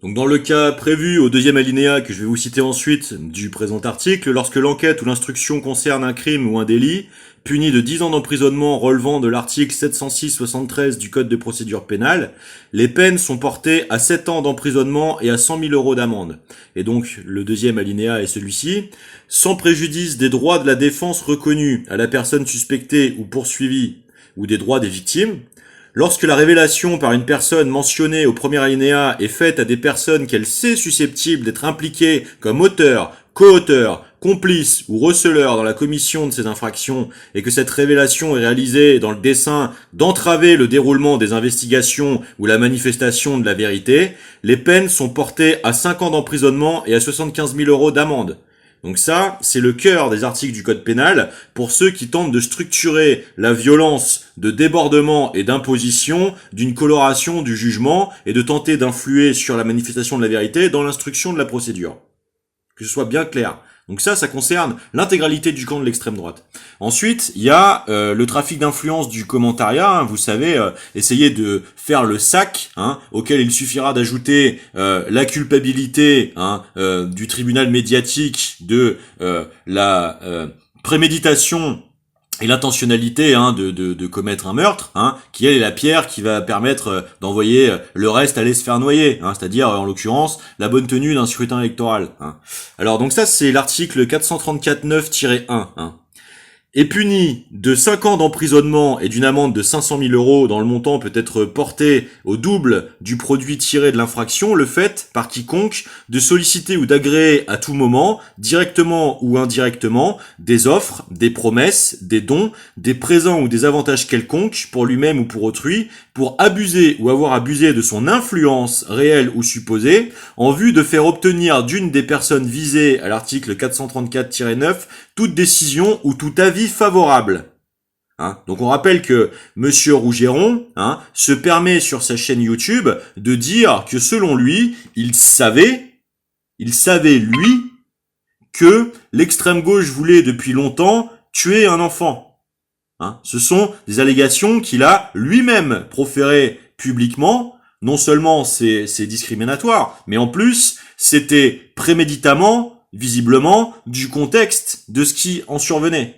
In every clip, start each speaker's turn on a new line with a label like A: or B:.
A: Donc dans le cas prévu au deuxième alinéa que je vais vous citer ensuite du présent article, lorsque l'enquête ou l'instruction concerne un crime ou un délit, puni de 10 ans d'emprisonnement relevant de l'article 706-73 du Code de procédure pénale, les peines sont portées à 7 ans d'emprisonnement et à 100 000 euros d'amende. Et donc le deuxième alinéa est celui-ci. Sans préjudice des droits de la défense reconnus à la personne suspectée ou poursuivie ou des droits des victimes, lorsque la révélation par une personne mentionnée au premier alinéa est faite à des personnes qu'elle sait susceptibles d'être impliquées comme auteurs, co-auteurs, complices ou receleurs dans la commission de ces infractions et que cette révélation est réalisée dans le dessein d'entraver le déroulement des investigations ou la manifestation de la vérité, les peines sont portées à 5 ans d'emprisonnement et à 75 000 euros d'amende. Donc ça, c'est le cœur des articles du Code pénal pour ceux qui tentent de structurer la violence de débordement et d'imposition d'une coloration du jugement et de tenter d'influer sur la manifestation de la vérité dans l'instruction de la procédure. Que ce soit bien clair. Donc ça concerne l'intégralité du camp de l'extrême droite. Ensuite, il y a le trafic d'influence du commentariat. Vous savez, essayer de faire le sac, auquel il suffira d'ajouter la culpabilité du tribunal médiatique de la préméditation et l'intentionnalité de commettre un meurtre, qui elle est la pierre qui va permettre d'envoyer le reste aller se faire noyer, c'est-à-dire en l'occurrence la bonne tenue d'un scrutin électoral. Alors donc ça c'est l'article 434-9-1. Est puni de 5 ans d'emprisonnement et d'une amende de 500 000 euros dont le montant peut être porté au double du produit tiré de l'infraction, le fait, par quiconque, de solliciter ou d'agréer à tout moment, directement ou indirectement, des offres, des promesses, des dons, des présents ou des avantages quelconques, pour lui-même ou pour autrui, pour abuser ou avoir abusé de son influence réelle ou supposée, en vue de faire obtenir d'une des personnes visées à l'article 434-9 toute décision ou tout avis favorable. Donc on rappelle que Monsieur Rougeron se permet sur sa chaîne YouTube de dire que selon lui, il savait lui que l'extrême gauche voulait depuis longtemps tuer un enfant. Ce sont des allégations qu'il a lui-même proférées publiquement. Non seulement c'est discriminatoire, mais en plus c'était préméditamment, visiblement, du contexte de ce qui en survenait.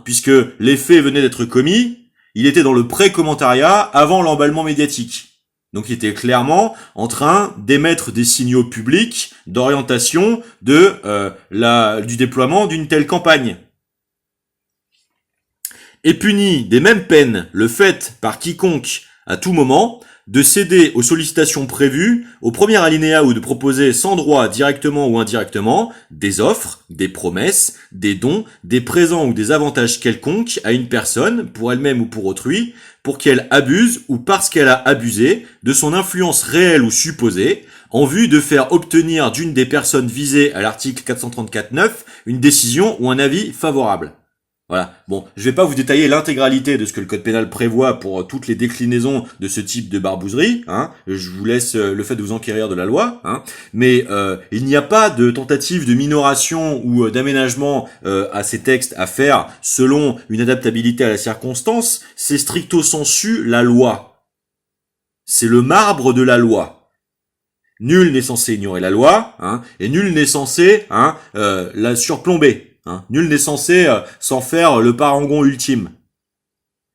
A: Puisque les faits venaient d'être commis, il était dans le pré-commentariat avant l'emballement médiatique. Donc il était clairement en train d'émettre des signaux publics d'orientation du déploiement d'une telle campagne. Est puni des mêmes peines le fait par quiconque, à tout moment, de céder aux sollicitations prévues au premier alinéa ou de proposer sans droit, directement ou indirectement, des offres, des promesses, des dons, des présents ou des avantages quelconques à une personne, pour elle-même ou pour autrui, pour qu'elle abuse ou parce qu'elle a abusé de son influence réelle ou supposée, en vue de faire obtenir d'une des personnes visées à l'article 434-9 une décision ou un avis favorable. Voilà. Bon, je vais pas vous détailler l'intégralité de ce que le code pénal prévoit pour toutes les déclinaisons de ce type de barbouzerie. Je vous laisse le fait de vous enquérir de la loi. Mais il n'y a pas de tentative de minoration ou d'aménagement à ces textes à faire selon une adaptabilité à la circonstance. C'est stricto sensu la loi. C'est le marbre de la loi. Nul n'est censé ignorer la loi, et nul n'est censé la surplomber. Nul n'est censé s'en faire le parangon ultime.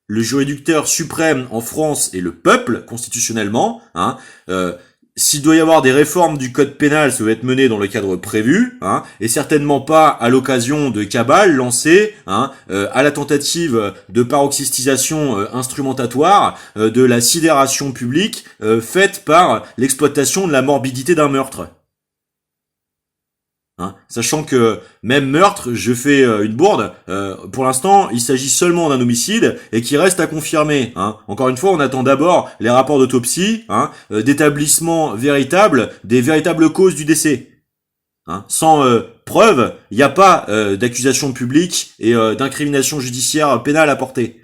A: Le juridiqueur suprême en France est le peuple, constitutionnellement. S'il doit y avoir des réformes du code pénal, ça doit être mené dans le cadre prévu, et certainement pas à l'occasion de cabales lancées à la tentative de paroxystisation instrumentatoire de la sidération publique faite par l'exploitation de la morbidité d'un meurtre. Sachant que même meurtre, je fais une bourde, pour l'instant il s'agit seulement d'un homicide et qui reste à confirmer. Encore une fois, on attend d'abord les rapports d'autopsie, d'établissement véritable des véritables causes du décès. Sans preuve, il n'y a pas d'accusation publique et d'incrimination judiciaire pénale à porter.